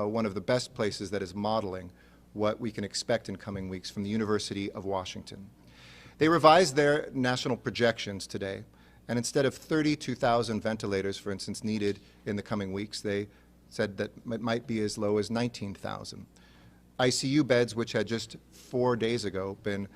one of the best places that is modeling what we can expect in coming weeks from the University of Washington. They revised their national projections today, and instead of 32,000 ventilators, for instance, needed in the coming weeks, they said that it might be as low as 19,000. ICU beds, which had just 4 days ago been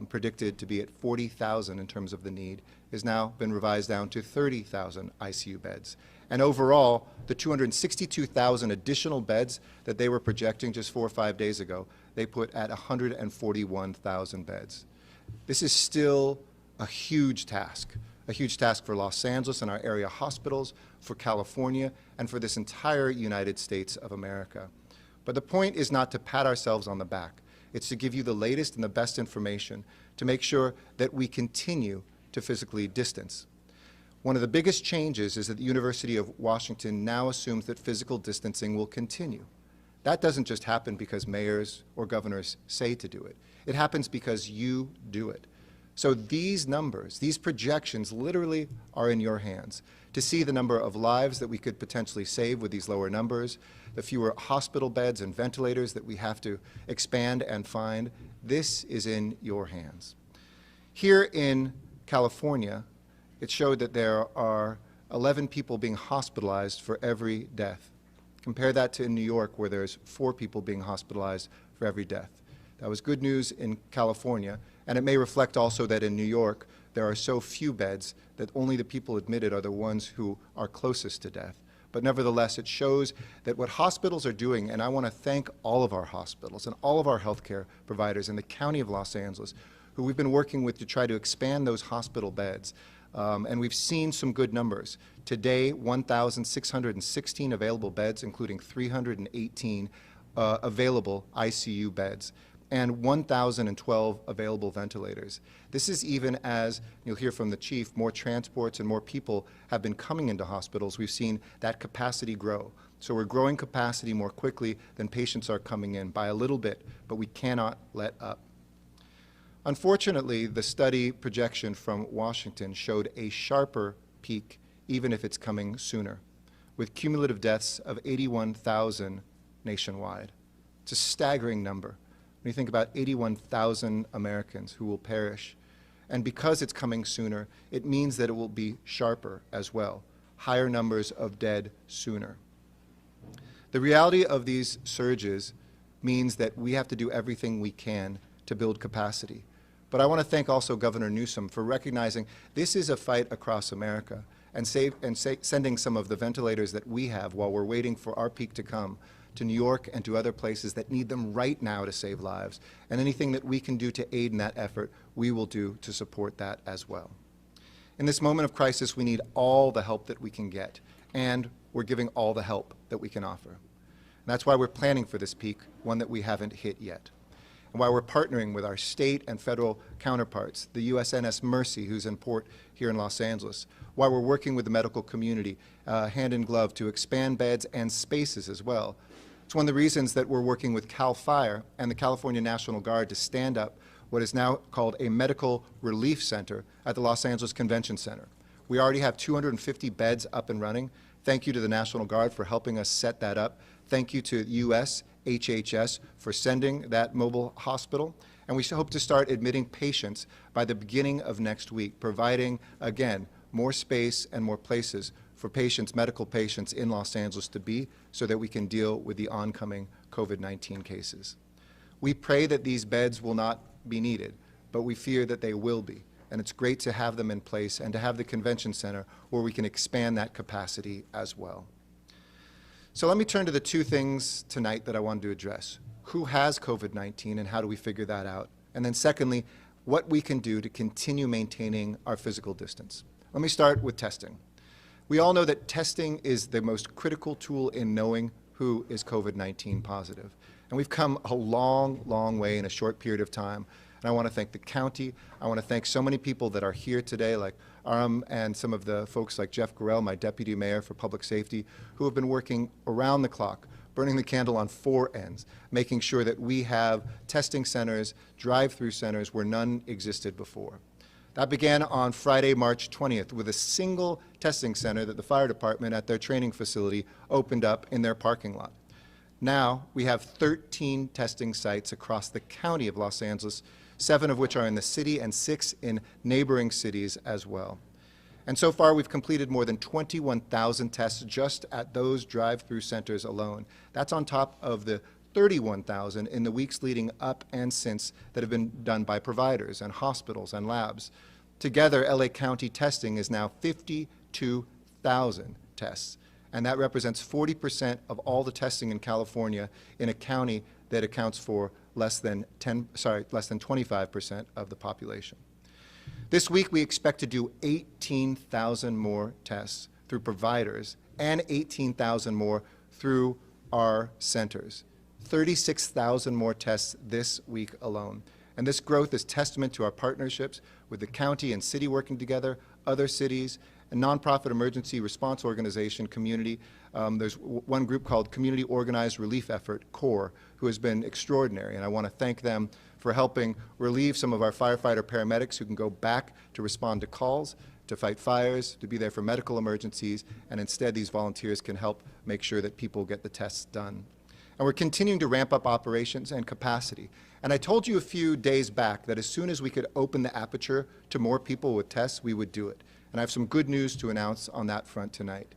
predicted to be at 40,000 in terms of the need, has now been revised down to 30,000 ICU beds. And overall, the 262,000 additional beds that they were projecting just 4 or 5 days ago, they put at 141,000 beds. This is still a huge task for Los Angeles and our area hospitals, for California, and for this entire United States of America. But the point is not to pat ourselves on the back. It's to give you the latest and the best information to make sure that we continue to physically distance. One of the biggest changes is that the University of Washington now assumes that physical distancing will continue. That doesn't just happen because mayors or governors say to do it. It happens because you do it. So these numbers, these projections literally are in your hands. To see the number of lives that we could potentially save with these lower numbers, the fewer hospital beds and ventilators that we have to expand and find, this is in your hands. Here in California, it showed that there are 11 people being hospitalized for every death. Compare that to in New York, where there's 4 people being hospitalized for every death. That was good news in California, and it may reflect also that in New York, there are so few beds that only the people admitted are the ones who are closest to death. But nevertheless, it shows that what hospitals are doing, and I want to thank all of our hospitals and all of our healthcare providers in the County of Los Angeles, who we've been working with to try to expand those hospital beds. And we've seen some good numbers. Today, 1,616 available beds, including 318 available ICU beds, and 1,012 available ventilators. This is even as, you'll hear from the chief, more transports and more people have been coming into hospitals. We've seen that capacity grow. So we're growing capacity more quickly than patients are coming in by a little bit, but we cannot let up. Unfortunately, the study projection from Washington showed a sharper peak, even if it's coming sooner, with cumulative deaths of 81,000 nationwide. It's a staggering number. When you think about 81,000 Americans who will perish, and because it's coming sooner, it means that it will be sharper as well, higher numbers of dead sooner. The reality of these surges means that we have to do everything we can to build capacity. But I want to thank also Governor Newsom for recognizing this is a fight across America and sending some of the ventilators that we have while we're waiting for our peak to come to New York and to other places that need them right now to save lives. And anything that we can do to aid in that effort, we will do to support that as well. In this moment of crisis, we need all the help that we can get, and we're giving all the help that we can offer. And that's why we're planning for this peak, one that we haven't hit yet. And why we're partnering with our state and federal counterparts, the USNS Mercy, who's in port here in Los Angeles, why we're working with the medical community hand in glove to expand beds and spaces as well. It's one of the reasons that we're working with CAL FIRE and the California National Guard to stand up what is now called a medical relief center at the Los Angeles Convention Center. We already have 250 beds up and running. Thank you to the National Guard for helping us set that up. Thank you to US HHS for sending that mobile hospital. And we hope to start admitting patients by the beginning of next week, providing, again, more space and more places for patients, medical patients in Los Angeles to be, so that we can deal with the oncoming COVID-19 cases. We pray that these beds will not be needed, but we fear that they will be. And it's great to have them in place and to have the convention center where we can expand that capacity as well. So let me turn to the 2 things tonight that I wanted to address. Who has COVID-19 and how do we figure that out? And then secondly, what we can do to continue maintaining our physical distance. Let me start with testing. We all know that testing is the most critical tool in knowing who is COVID-19 positive. And we've come a long, long way in a short period of time. And I want to thank the county. I want to thank so many people that are here today, like Aram and some of the folks like Jeff Gorell, my deputy mayor for public safety, who have been working around the clock, burning the candle on 4 ends, making sure that we have testing centers, drive-through centers where none existed before. That began on Friday, March 20th, with a single testing center that the fire department at their training facility opened up in their parking lot. Now, we have 13 testing sites across the county of Los Angeles, 7 of which are in the city and 6 in neighboring cities as well. And so far, we've completed more than 21,000 tests just at those drive-through centers alone. That's on top of the 31,000 in the weeks leading up and since that have been done by providers and hospitals and labs. Together, LA County testing is now 52,000 tests, and that represents 40% of all the testing in California in a county that accounts for less than 25% of the population. This week, we expect to do 18,000 more tests through providers and 18,000 more through our centers. 36,000 more tests this week alone. And this growth is testament to our partnerships with the county and city working together, other cities, a nonprofit emergency response organization community. There's one group called Community Organized Relief Effort, CORE, who has been extraordinary, and I want to thank them for helping relieve some of our firefighter paramedics who can go back to respond to calls, to fight fires, to be there for medical emergencies, and instead these volunteers can help make sure that people get the tests done. And we're continuing to ramp up operations and capacity. And I told you a few days back that as soon as we could open the aperture to more people with tests, we would do it. And I have some good news to announce on that front tonight.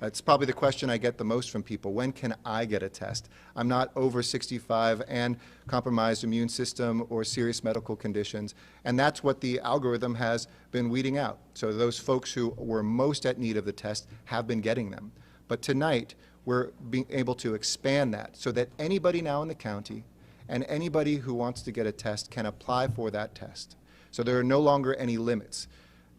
It's probably the question I get the most from people. When can I get a test? I'm not over 65 and compromised immune system or serious medical conditions. And that's what the algorithm has been weeding out. So those folks who were most at need of the test have been getting them. But tonight, we're being able to expand that so that anybody now in the county and anybody who wants to get a test can apply for that test. So there are no longer any limits.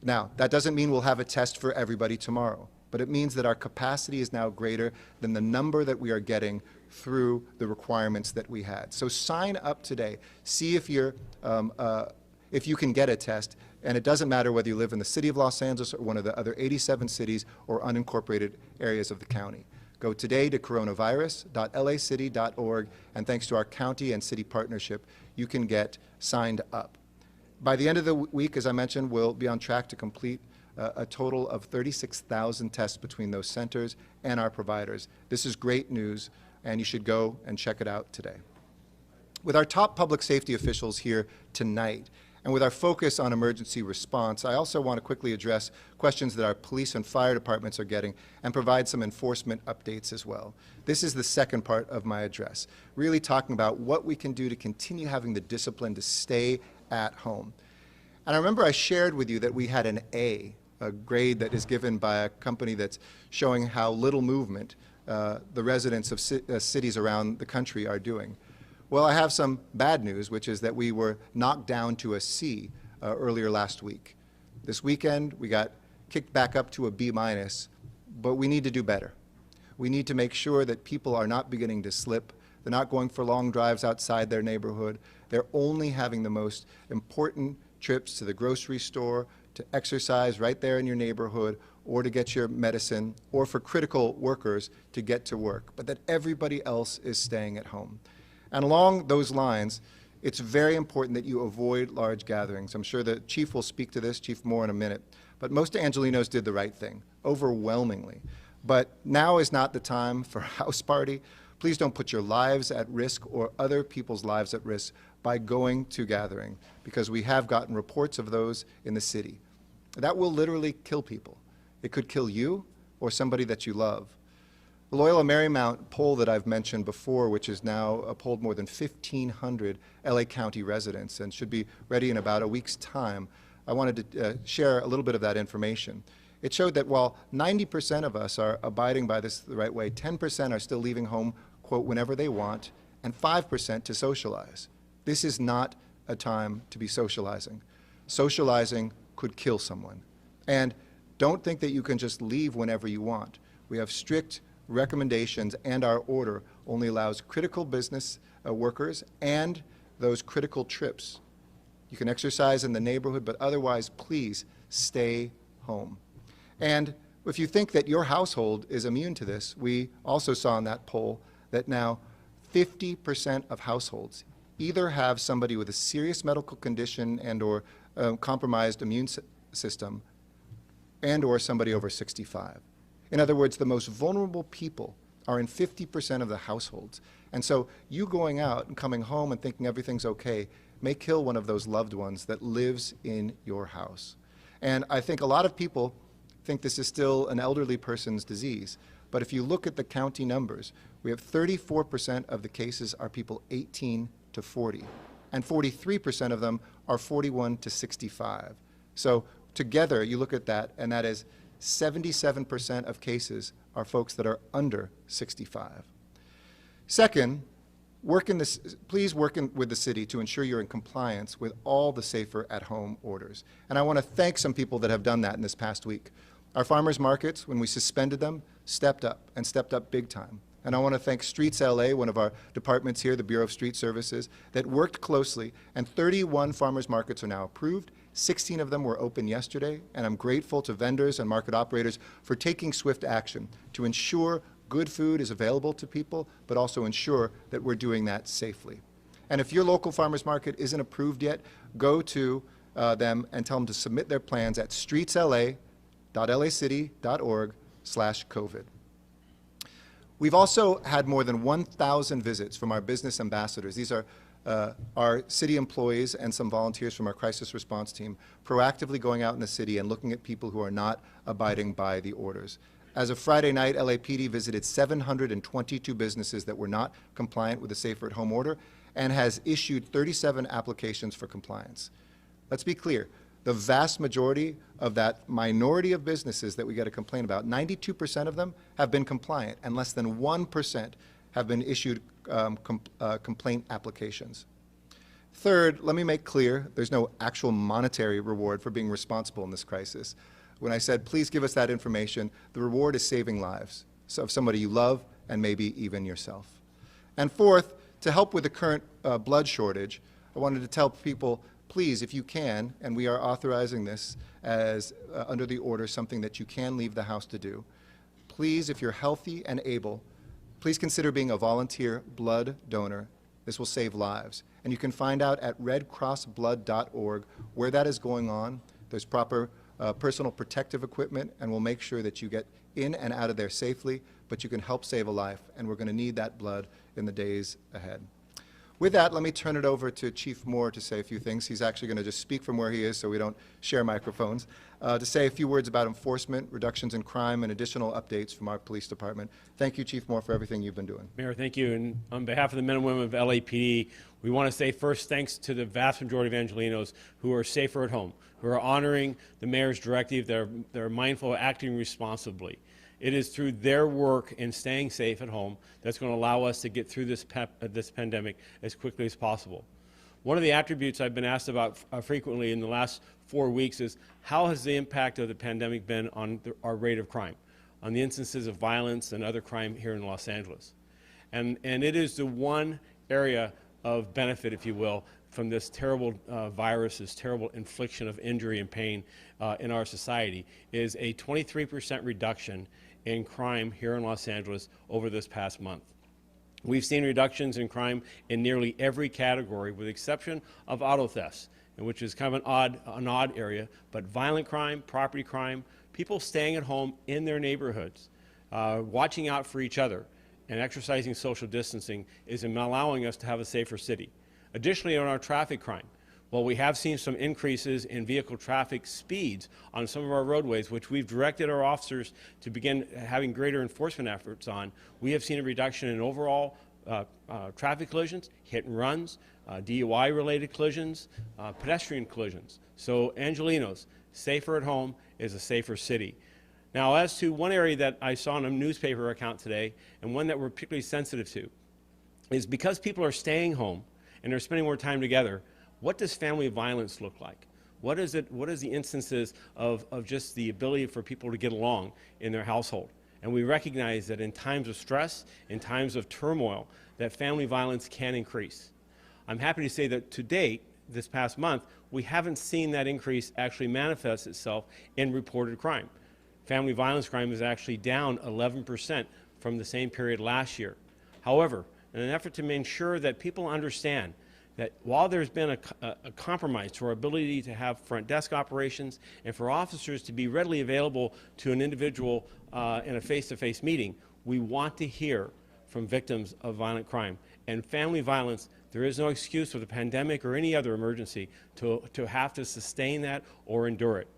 Now, that doesn't mean we'll have a test for everybody tomorrow, but it means that our capacity is now greater than the number that we are getting through the requirements that we had. So sign up today. See if you can get a test, and it doesn't matter whether you live in the city of Los Angeles or one of the other 87 cities or unincorporated areas of the county. Go today to coronavirus.lacity.org, and thanks to our county and city partnership, you can get signed up. By the end of the week, as I mentioned, we'll be on track to complete a total of 36,000 tests between those centers and our providers. This is great news, and you should go and check it out today. With our top public safety officials here tonight, and with our focus on emergency response, I also want to quickly address questions that our police and fire departments are getting and provide some enforcement updates as well. This is the second part of my address, really talking about what we can do to continue having the discipline to stay at home. And I remember I shared with you that we had an A, a grade that is given by a company that's showing how little movement the residents of cities around the country are doing. Well, I have some bad news, which is that we were knocked down to a C earlier last week. This weekend, we got kicked back up to a B-, but we need to do better. We need to make sure that people are not beginning to slip. They're not going for long drives outside their neighborhood. They're only having the most important trips to the grocery store, to exercise right there in your neighborhood, or to get your medicine, or for critical workers to get to work, but that everybody else is staying at home. And along those lines, it's very important that you avoid large gatherings. I'm sure the chief will speak to this, Chief Moore, in a minute. But most Angelinos did the right thing, overwhelmingly. But now is not the time for a house party. Please don't put your lives at risk or other people's lives at risk by going to gathering, because we have gotten reports of those in the city. That will literally kill people. It could kill you or somebody that you love. The Loyola Marymount poll that I've mentioned before, which has now polled more than 1,500 LA County residents and should be ready in about a week's time, I wanted to share a little bit of that information. It showed that while 90% of us are abiding by this the right way, 10% are still leaving home, quote, whenever they want, and 5% to socialize. This is not a time to be socializing. Socializing could kill someone. And don't think that you can just leave whenever you want. We have strict recommendations, and our order only allows critical business workers and those critical trips. You can exercise in the neighborhood, but otherwise, please stay home. And if you think that your household is immune to this, we also saw in that poll that now 50% of households either have somebody with a serious medical condition and or compromised immune system and or somebody over 65. In other words, the most vulnerable people are in 50% of the households. And so you going out and coming home and thinking everything's okay may kill one of those loved ones that lives in your house. And I think a lot of people think this is still an elderly person's disease. But if you look at the county numbers, we have 34% of the cases are people 18 to 40, and 43% of them are 41 to 65. So together, you look at that, and that is 77% of cases are folks that are under 65. Second, please work with the city to ensure you're in compliance with all the safer at home orders. And I want to thank some people that have done that in this past week. Our farmers markets, when we suspended them, stepped up and stepped up big time. And I want to thank Streets LA, one of our departments here, the Bureau of Street Services, that worked closely, and 31 farmers markets are now approved. 16 of them were open yesterday, and I'm grateful to vendors and market operators for taking swift action to ensure good food is available to people, but also ensure that we're doing that safely. And if your local farmers market isn't approved yet, go to them and tell them to submit their plans at streetsla.lacity.org/COVID. We've also had more than 1,000 visits from our business ambassadors. These are our city employees and some volunteers from our crisis response team proactively going out in the city and looking at people who are not abiding by the orders. As of Friday night, LAPD visited 722 businesses that were not compliant with the Safer at Home order and has issued 37 applications for compliance. Let's be clear. The vast majority of that minority of businesses that we get a complaint about, 92% of them have been compliant, and less than 1% have been issued complaint applications. Third, let me make clear, there's no actual monetary reward for being responsible in this crisis. When I said, please give us that information, the reward is saving lives of somebody you love and maybe even yourself. And fourth, to help with the current blood shortage, I wanted to tell people, please, if you can, and we are authorizing this as under the order, something that you can leave the house to do, please, if you're healthy and able, please consider being a volunteer blood donor. This will save lives. And you can find out at redcrossblood.org where that is going on. There's proper personal protective equipment, and we'll make sure that you get in and out of there safely, but you can help save a life, and we're going to need that blood in the days ahead. With that, let me turn it over to Chief Moore to say a few things. He's actually going to just speak from where he is so we don't share microphones, to say a few words about enforcement, reductions in crime, and additional updates from our police department. Thank you, Chief Moore, for everything you've been doing. Mayor, thank you. And on behalf of the men and women of LAPD, we want to say first thanks to the vast majority of Angelenos who are safer at home, who are honoring the mayor's directive, they're mindful of acting responsibly. It is through their work in staying safe at home that's going to allow us to get through this pandemic as quickly as possible. One of the attributes I've been asked about frequently in the last 4 weeks is how has the impact of the pandemic been on our rate of crime, on the instances of violence and other crime here in Los Angeles. And it is the one area of benefit, if you will, from this terrible virus, this terrible infliction of injury and pain in our society, is a 23% reduction in crime here in Los Angeles over this past month. We've seen reductions in crime in nearly every category, with the exception of auto thefts, which is kind of an odd area, but violent crime, property crime, people staying at home in their neighborhoods, watching out for each other, and exercising social distancing is allowing us to have a safer city. Additionally, on our traffic crime, while we have seen some increases in vehicle traffic speeds on some of our roadways, which we've directed our officers to begin having greater enforcement efforts on, we have seen a reduction in overall traffic collisions, hit and runs, DUI-related collisions, pedestrian collisions. So Angelenos, safer at home is a safer city. Now, as to one area that I saw in a newspaper account today, and one that we're particularly sensitive to, is because people are staying home and they're spending more time together, what does family violence look like? What is the instances of just the ability for people to get along in their household? And we recognize that in times of stress, in times of turmoil, that family violence can increase. I'm happy to say that to date, this past month, we haven't seen that increase actually manifest itself in reported crime. Family violence crime is actually down 11% from the same period last year. However, in an effort to ensure that people understand that while there's been a compromise to our ability to have front desk operations and for officers to be readily available to an individual in a face-to-face meeting, We want to hear from victims of violent crime. And family violence, there is no excuse with a pandemic or any other emergency to have to sustain that or endure it.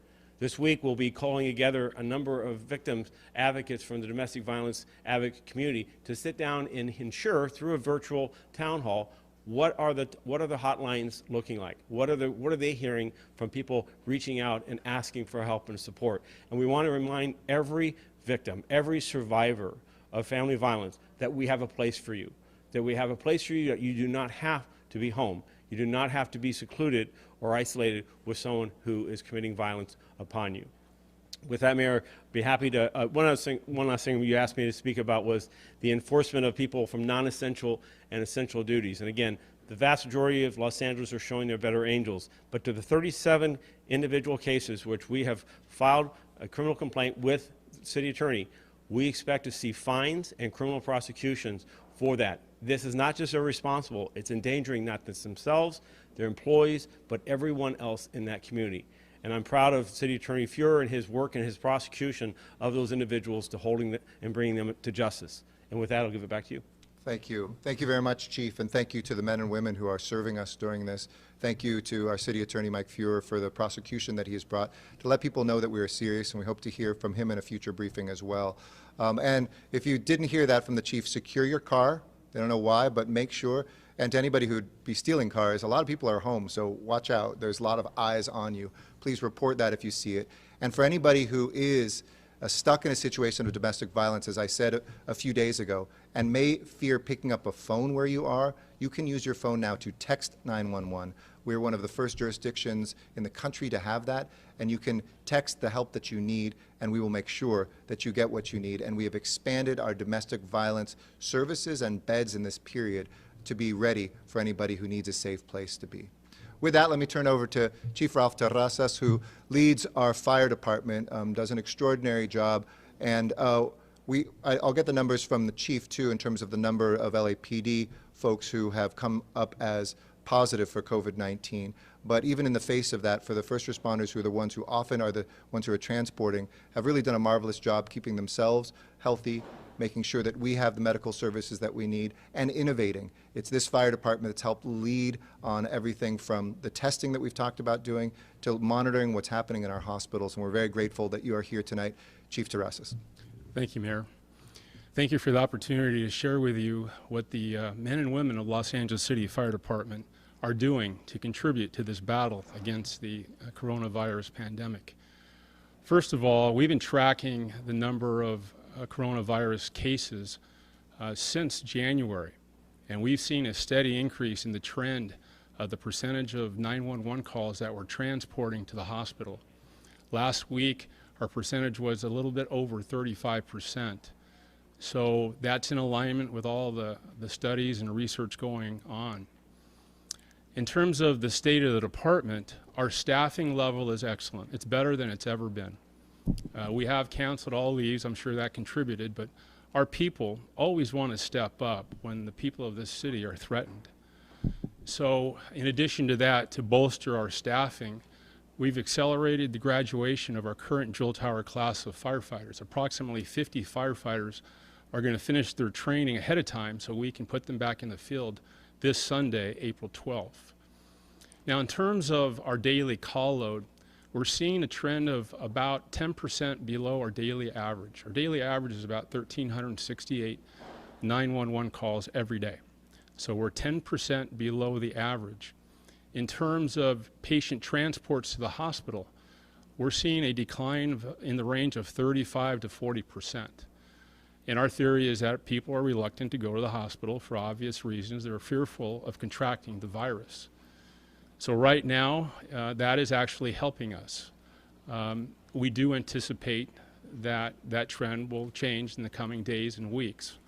This week, we'll be calling together a number of victims advocates from the domestic violence advocate community to sit down and ensure through a virtual town hall what are the hotlines looking like? What are they hearing from people reaching out and asking for help and support? And we want to remind every victim, every survivor of family violence that we have a place for you, that we have a place for you, that you do not have to be home. You do not have to be secluded or isolated with someone who is committing violence upon you. With that, Mayor, I'd be happy to, one last thing you asked me to speak about was the enforcement of people from non-essential and essential duties. And again, the vast majority of Los Angeles are showing their better angels, but to the 37 individual cases which we have filed a criminal complaint with the city attorney, we expect to see fines and criminal prosecutions for that. This is not just irresponsible, it's endangering not just themselves, their employees, but everyone else in that community. And I'm proud of City Attorney Fuhrer and his work and his prosecution of those individuals to holding them and bringing them to justice. And with that, I'll give it back to you. Thank you. Thank you very much, Chief, and thank you to the men and women who are serving us during this. Thank you to our City Attorney, Mike Fuhrer, for the prosecution that he has brought to let people know that we are serious, and we hope to hear from him in a future briefing as well. And if you didn't hear that from the Chief, secure your car. They don't know why, but make sure. And to anybody who'd be stealing cars, a lot of people are home, so watch out. There's a lot of eyes on you. Please report that if you see it. And for anybody who is stuck in a situation of domestic violence, as I said a few days ago, and may fear picking up a phone where you are, you can use your phone now to text 911. We're one of the first jurisdictions in the country to have that, and you can text the help that you need, and we will make sure that you get what you need. And we have expanded our domestic violence services and beds in this period to be ready for anybody who needs a safe place to be. With that, let me turn over to Chief Ralph Terrazas, who leads our fire department, does an extraordinary job, and I'll get the numbers from the chief too in terms of the number of LAPD folks who have come up as positive for COVID-19. But even in the face of that, for the first responders, who are the ones who often are the ones who are transporting, have really done a marvelous job keeping themselves healthy, making sure that we have the medical services that we need, and innovating. It's this fire department that's helped lead on everything from the testing that we've talked about doing to monitoring what's happening in our hospitals, and we're very grateful that you are here tonight. Chief Terrazas. Thank you, Mayor. Thank you for the opportunity to share with you what the men and women of Los Angeles City Fire Department are doing to contribute to this battle against the coronavirus pandemic. First of all, we've been tracking the number of coronavirus cases since January, and we've seen a steady increase in the trend of the percentage of 911 calls that we're transporting to the hospital. Last week, our percentage was a little bit over 35%. So that's in alignment with all the studies and research going on. In terms of the state of the department, our staffing level is excellent. It's better than it's ever been. We have canceled all leaves. I'm sure that contributed, but our people always want to step up when the people of this city are threatened. So in addition to that, to bolster our staffing, we've accelerated the graduation of our current Jewel Tower class of firefighters. Approximately 50 firefighters are going to finish their training ahead of time so we can put them back in the field this Sunday, April 12th. Now, in terms of our daily call load, we're seeing a trend of about 10% below our daily average. Our daily average is about 1,368 911 calls every day. So we're 10% below the average. In terms of patient transports to the hospital, we're seeing a decline in the range of 35 to 40%. And our theory is that people are reluctant to go to the hospital for obvious reasons. They're fearful of contracting the virus. So right now, that is actually helping us. We do anticipate that that trend will change in the coming days and weeks.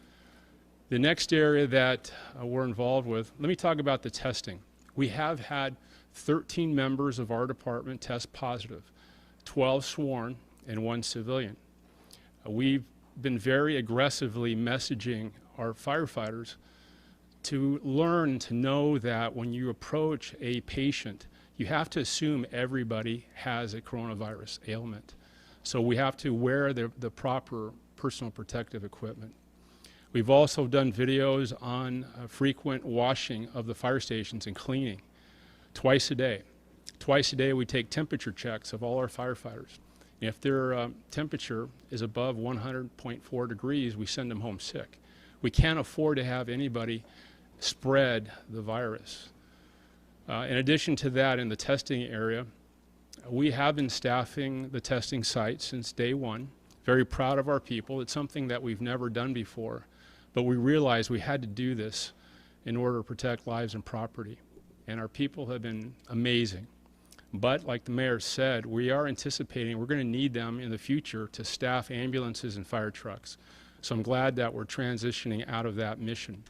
The next area that we're involved with, let me talk about the testing. We have had 13 members of our department test positive, 12 sworn and 1 civilian. We've been very aggressively messaging our firefighters to learn to know that when you approach a patient, you have to assume everybody has a coronavirus ailment. So we have to wear the proper personal protective equipment. We've also done videos on frequent washing of the fire stations and cleaning twice a day. Twice a day we take temperature checks of all our firefighters. And if their temperature is above 100.4 degrees, we send them home sick. We can't afford to have anybody spread the virus. In addition to that, in the testing area, we have been staffing the testing site since day one. Very proud of our people. It's something that we've never done before, but we realized we had to do this in order to protect lives and property. And our people have been amazing. But like the mayor said, we are anticipating we're going to need them in the future to staff ambulances and fire trucks. So I'm glad that we're transitioning out of that mission.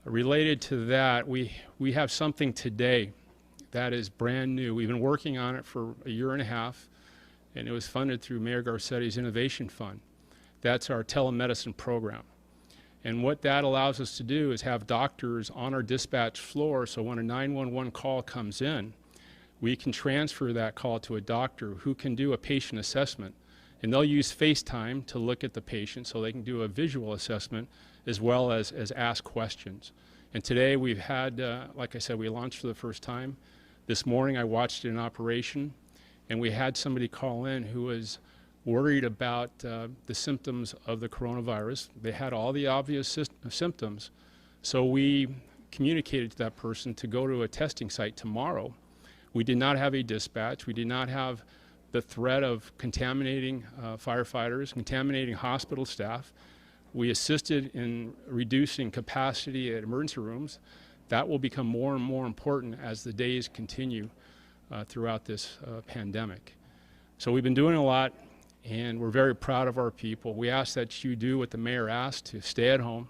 Related to that, we have something today that is brand new. We've been working on it for a year and a half, and it was funded through Mayor Garcetti's Innovation Fund. That's our telemedicine program. And what that allows us to do is have doctors on our dispatch floor, so when a 911 call comes in, we can transfer that call to a doctor who can do a patient assessment. And they'll use FaceTime to look at the patient so they can do a visual assessment as well as ask questions. And today we've had, like I said, we launched for the first time. This morning I watched it in operation, and we had somebody call in who was worried about the symptoms of the coronavirus. They had all the obvious symptoms, so we communicated to that person to go to a testing site tomorrow. We did not have a dispatch. We did not have the threat of contaminating firefighters, contaminating hospital staff. We assisted in reducing capacity at emergency rooms. That will become more and more important as the days continue throughout this pandemic. So we've been doing a lot, and we're very proud of our people. We ask that you do what the mayor asked, to stay at home,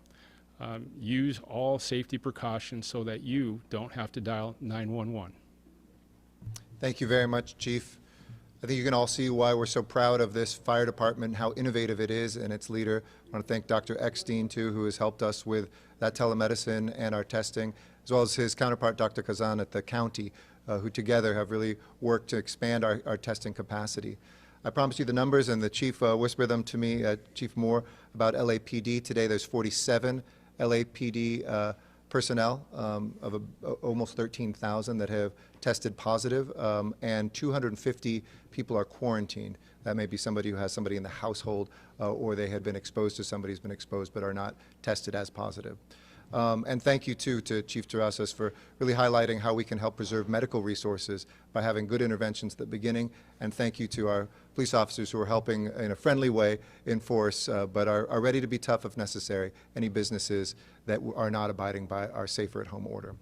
use all safety precautions so that you don't have to dial 911. Thank you very much, Chief. I think you can all see why we're so proud of this fire department, how innovative it is and its leader. I want to thank Dr. Eckstein, too, who has helped us with that telemedicine and our testing, as well as his counterpart, Dr. Kazan, at the county, who together have really worked to expand our testing capacity. I promised you the numbers, and the Chief whispered them to me, Chief Moore, about LAPD. Today there's 47 LAPD personnel of almost 13,000 that have tested positive, and 250 people are quarantined. That may be somebody who has somebody in the household, or they had been exposed to somebody who's been exposed but are not tested as positive. And thank you, too, to Chief Terrazas for really highlighting how we can help preserve medical resources by having good interventions at the beginning. And thank you to our police officers who are helping in a friendly way enforce, but are ready to be tough if necessary, any businesses that are not abiding by our safer at home order.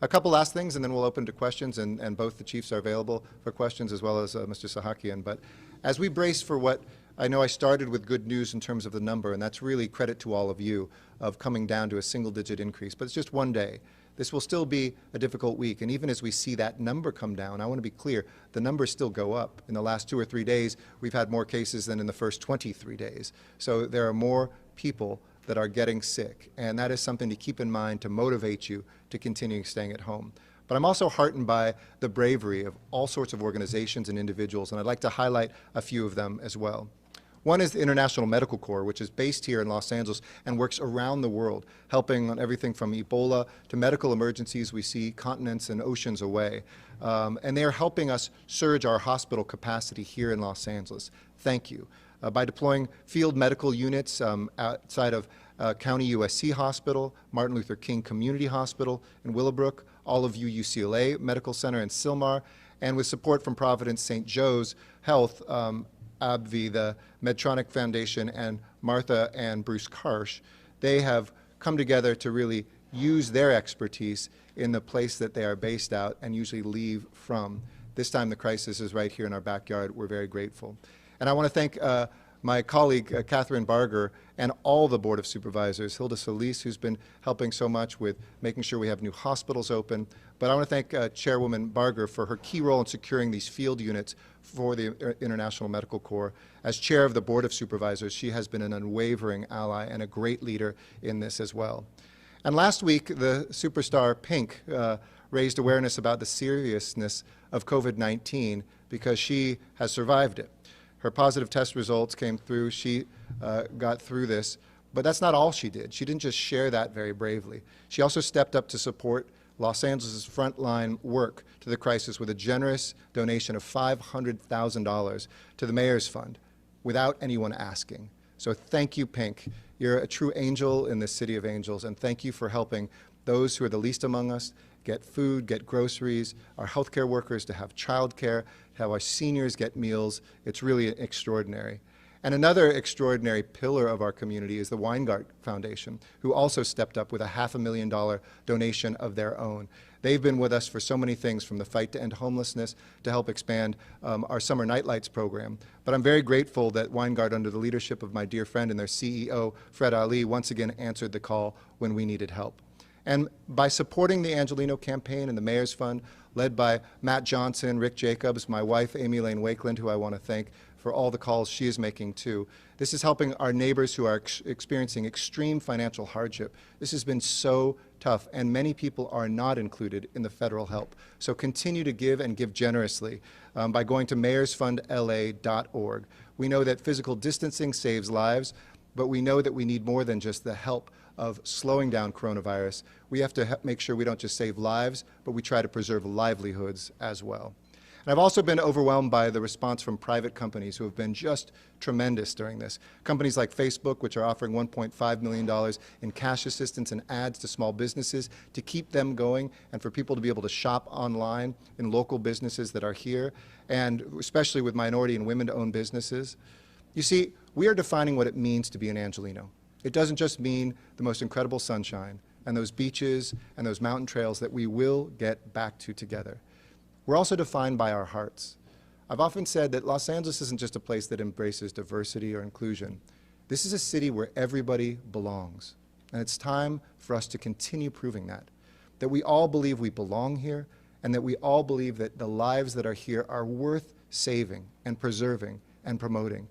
A couple last things, and then we'll open to questions, and both the chiefs are available for questions, as well as Mr. Sahakian. But as we brace for what I know, I started with good news in terms of the number, and that's really credit to all of you, of coming down to a single-digit increase. But it's just one day. This will still be a difficult week, and even as we see that number come down, I want to be clear, the numbers still go up. In the last 2 or 3 days, we've had more cases than in the first 23 days. So there are more people that are getting sick, and that is something to keep in mind to motivate you to continue staying at home. But I'm also heartened by the bravery of all sorts of organizations and individuals, and I'd like to highlight a few of them as well. One is the International Medical Corps, which is based here in Los Angeles and works around the world, helping on everything from Ebola to medical emergencies we see continents and oceans away. And they are helping us surge our hospital capacity here in Los Angeles. Thank you. By deploying field medical units outside of County USC Hospital, Martin Luther King Community Hospital in Willowbrook, all of UCLA Medical Center in Sylmar, and with support from Providence St. Joe's Health, AbbVie, the Medtronic Foundation, and Martha and Bruce Karsh, they have come together to really use their expertise in the place that they are based out and usually leave from. This time the crisis is right here in our backyard. We're very grateful. And I want to thank my colleague, Catherine Barger, and all the Board of Supervisors, Hilda Solis, who's been helping so much with making sure we have new hospitals open. But I want to thank Chairwoman Barger for her key role in securing these field units for the International Medical Corps. As chair of the Board of Supervisors, she has been an unwavering ally and a great leader in this as well. And last week, the superstar Pink raised awareness about the seriousness of COVID-19 because she has survived it. Her positive test results came through. She got through this, But that's not all she did. She didn't just share that very bravely. She also stepped up to support Los Angeles' frontline work to the crisis with a generous donation of $500,000 to the Mayor's Fund without anyone asking. So thank you, Pink. You're a true angel in this city of angels, and thank you for helping those who are the least among us get food, get groceries, our healthcare workers to have childcare, have our seniors get meals. It's really extraordinary. And another extraordinary pillar of our community is the Weingartz Foundation, who also stepped up with a $500,000 donation of their own. They've been with us for so many things, from the fight to end homelessness to help expand our Summer Nightlights program. But I'm very grateful that Weingartz, under the leadership of my dear friend and their CEO, Fred Ali, once again answered the call when we needed help. And by supporting the Angelino campaign and the Mayor's Fund, led by Matt Johnson, Rick Jacobs, my wife, Amy Lane Wakeland, who I want to thank for all the calls she is making too. This is helping our neighbors who are experiencing extreme financial hardship. This has been so tough, and many people are not included in the federal help. So continue to give, and give generously by going to mayorsfundla.org. We know that physical distancing saves lives, but we know that we need more than just the help of slowing down coronavirus. We have to make sure we don't just save lives, but we try to preserve livelihoods as well. And I've also been overwhelmed by the response from private companies who have been just tremendous during this. Companies like Facebook, which are offering $1.5 million in cash assistance and ads to small businesses to keep them going, and for people to be able to shop online in local businesses that are here, and especially with minority and women-owned businesses. You see, we are defining what it means to be an Angelino. It doesn't just mean the most incredible sunshine and those beaches and those mountain trails that we will get back to together. We're also defined by our hearts. I've often said that Los Angeles isn't just a place that embraces diversity or inclusion. This is a city where everybody belongs. And it's time for us to continue proving that we all believe we belong here, and that we all believe that the lives that are here are worth saving and preserving and promoting.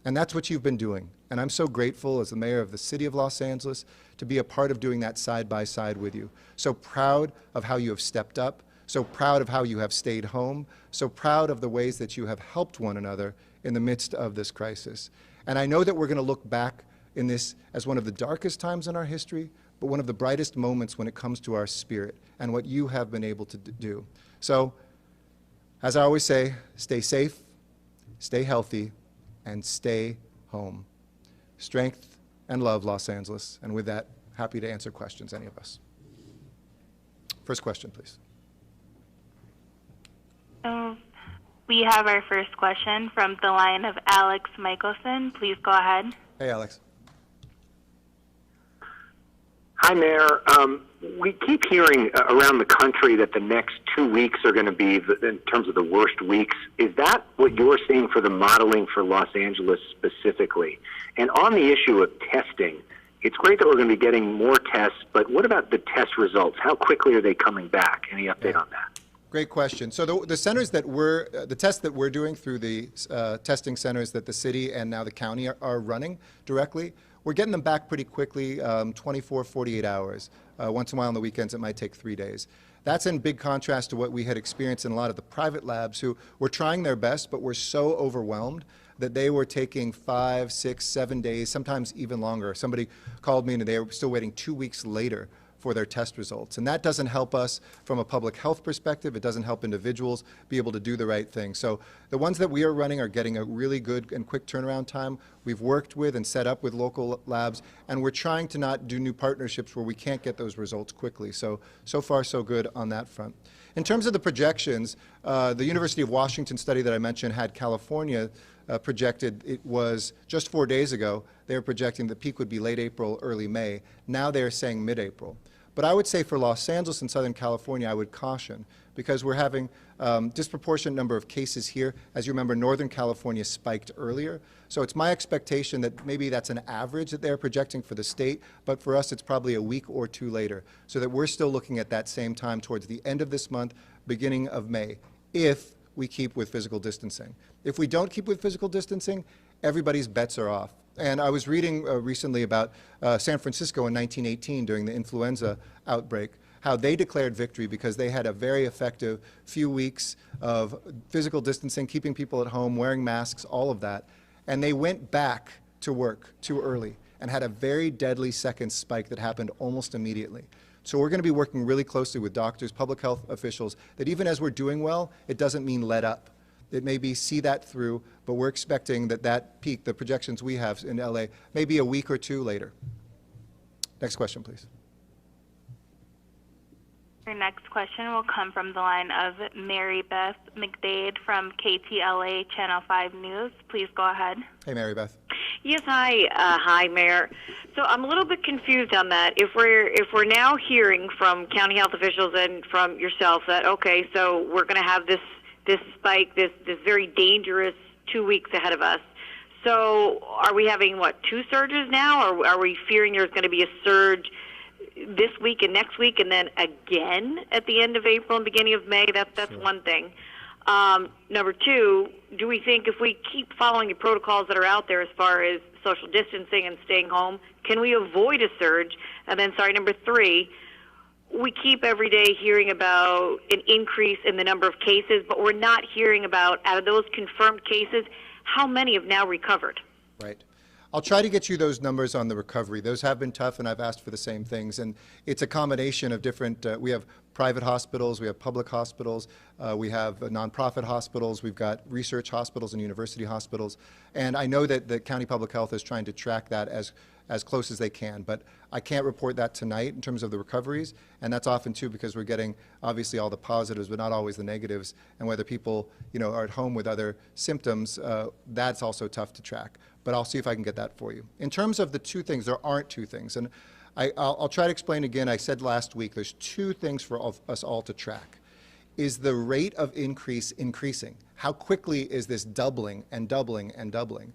And that's what you've been doing. And I'm so grateful as the mayor of the city of Los Angeles to be a part of doing that side by side with you. So proud of how you have stepped up, so proud of how you have stayed home, so proud of the ways that you have helped one another in the midst of this crisis. And I know that we're going to look back in this as one of the darkest times in our history, but one of the brightest moments when it comes to our spirit and what you have been able to do. So, as I always say, stay safe, stay healthy, and stay home. Strength and love, Los Angeles. And with that, happy to answer questions, any of us. First question, please. We have our first question from the line of Alex Michelson. Please go ahead. Hey, Alex. Hi, Mayor. We keep hearing around the country that the next 2 weeks are going to be, in terms of the worst weeks. Is that what you're seeing for the modeling for Los Angeles specifically? And on the issue of testing, it's great that we're going to be getting more tests, but what about the test results? How quickly are they coming back? Any update on that? Great question. So the centers that the tests that we're doing through the testing centers that the city and now the county are running directly, we're getting them back pretty quickly, 24, 48 hours. Once in a while on the weekends, it might take 3 days. That's in big contrast to what we had experienced in a lot of the private labs who were trying their best, but were so overwhelmed that they were taking 5, 6, 7 days, sometimes even longer. Somebody called me and they were still waiting 2 weeks later for their test results. And that doesn't help us from a public health perspective. It doesn't help individuals be able to do the right thing. So the ones that we are running are getting a really good and quick turnaround time. We've worked with and set up with local labs, and we're trying to not do new partnerships where we can't get those results quickly. So far, so good on that front. In terms of the projections, the University of Washington study that I mentioned had California projected, it was just 4 days ago, they were projecting the peak would be late April, early May. Now they're saying mid-April. But I would say for Los Angeles and Southern California, I would caution, because we're having disproportionate number of cases here. As you remember, Northern California spiked earlier. So it's my expectation that maybe that's an average that they're projecting for the state, but for us it's probably a week or two later, so that we're still looking at that same time towards the end of this month, beginning of May, if we keep with physical distancing. If we don't keep with physical distancing, everybody's bets are off. And I was reading recently about San Francisco in 1918 during the influenza outbreak, how they declared victory because they had a very effective few weeks of physical distancing, keeping people at home, wearing masks, all of that. And they went back to work too early. and had a very deadly second spike that happened almost immediately. So we're going to be working really closely with doctors, public health officials, that even as we're doing well, it doesn't mean let up. It may be see that through, but we're expecting that that peak, the projections we have in LA, may be a week or two later. Next question, please. Your next question will come from the line of Mary Beth McDade from KTLA Channel 5 News. Please go ahead. Hey, Mary Beth. Yes, hi, hi, Mayor. So I'm a little bit confused on that. If we're now hearing from county health officials and from yourself that okay, so we're going to have this spike, this very dangerous 2 weeks ahead of us. So are we having what, 2 surges now, or are we fearing there's going to be a surge this week and next week, and then again at the end of April and beginning of May? That's sure. One thing. Number 2, do we think if we keep following the protocols that are out there as far as social distancing and staying home, can we avoid a surge? And then, number 3, we keep every day hearing about an increase in the number of cases, but we're not hearing about, out of those confirmed cases, how many have now recovered? Right. I'll try to get you those numbers on the recovery. Those have been tough, and I've asked for the same things. And it's a combination of different, we have private hospitals, we have public hospitals, we have nonprofit hospitals, we've got research hospitals and university hospitals. And I know that the county public health is trying to track that as close as they can, but I can't report that tonight in terms of the recoveries, and that's often too because we're getting obviously all the positives but not always the negatives, and whether people are at home with other symptoms, that's also tough to track. But I'll see if I can get that for you. In terms of the 2 things, there aren't 2 things, and I'll try to explain again. I said last week there's 2 things for us all to track. Is the rate of increase increasing? How quickly is this doubling and doubling and doubling?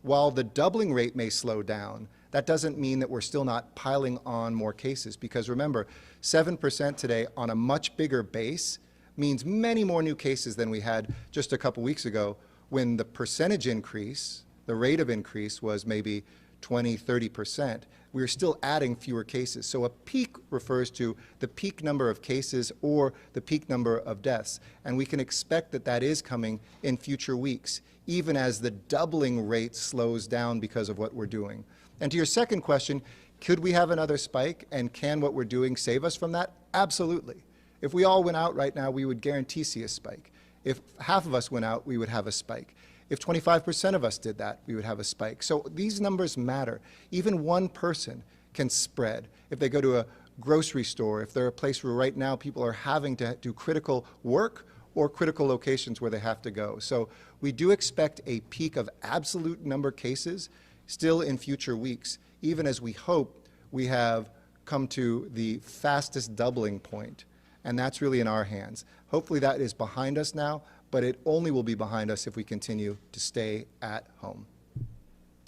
While the doubling rate may slow down, that doesn't mean that we're still not piling on more cases, because remember, 7% today on a much bigger base means many more new cases than we had just a couple weeks ago, when the percentage increase, the rate of increase was maybe 20, 30%. We're still adding fewer cases. So a peak refers to the peak number of cases or the peak number of deaths. And we can expect that that is coming in future weeks, even as the doubling rate slows down because of what we're doing. And to your second question, could we have another spike, and can what we're doing save us from that? Absolutely. If we all went out right now, we would guarantee see a spike. If half of us went out, we would have a spike. If 25% of us did that, we would have a spike. So these numbers matter. Even one person can spread. If they go to a grocery store, if they're a place where right now people are having to do critical work or critical locations where they have to go. So we do expect a peak of absolute number of cases still in future weeks, even as we hope we have come to the fastest doubling point. And that's really in our hands. Hopefully that is behind us now, but it only will be behind us if we continue to stay at home.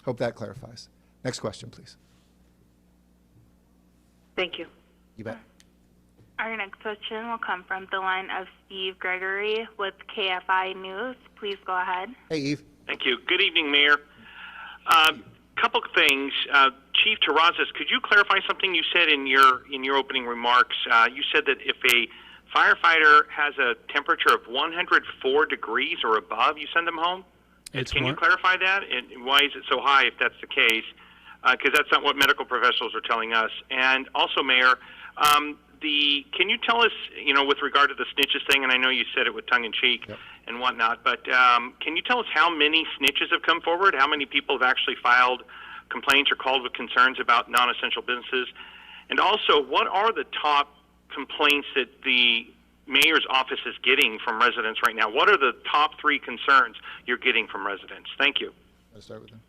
Hope that clarifies. Next question, please. Thank you. You bet. Our next question will come from the line of Steve Gregory with KFI News. Please go ahead. Hey, Eve. Thank you. Good evening, Mayor. Couple of things. Chief Terrazas, could you clarify something you said in your opening remarks? You said that if a firefighter has a temperature of 104 degrees or above, you send them home? Can you clarify that? And why is it so high if that's the case? Because that's not what medical professionals are telling us. And also, Mayor, can you tell us, with regard to the snitches thing, and I know you said it with tongue-in-cheek and whatnot, but can you tell us how many snitches have come forward? How many people have actually filed complaints or called with concerns about non-essential businesses? And also, what are the top complaints that the mayor's office is getting from residents right now? What are the top 3 concerns you're getting from residents? Thank you. I'll start with them.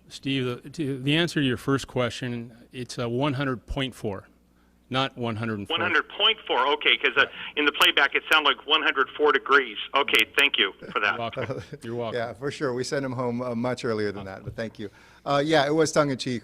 Steve, the answer to your first question, it's a 100.4, not 104. 100.4, okay, because in the playback it sounded like 104 degrees. Okay, thank you for that. You're welcome. You're welcome. Yeah, for sure. We sent him home much earlier than that, but thank you. Yeah, it was tongue-in-cheek.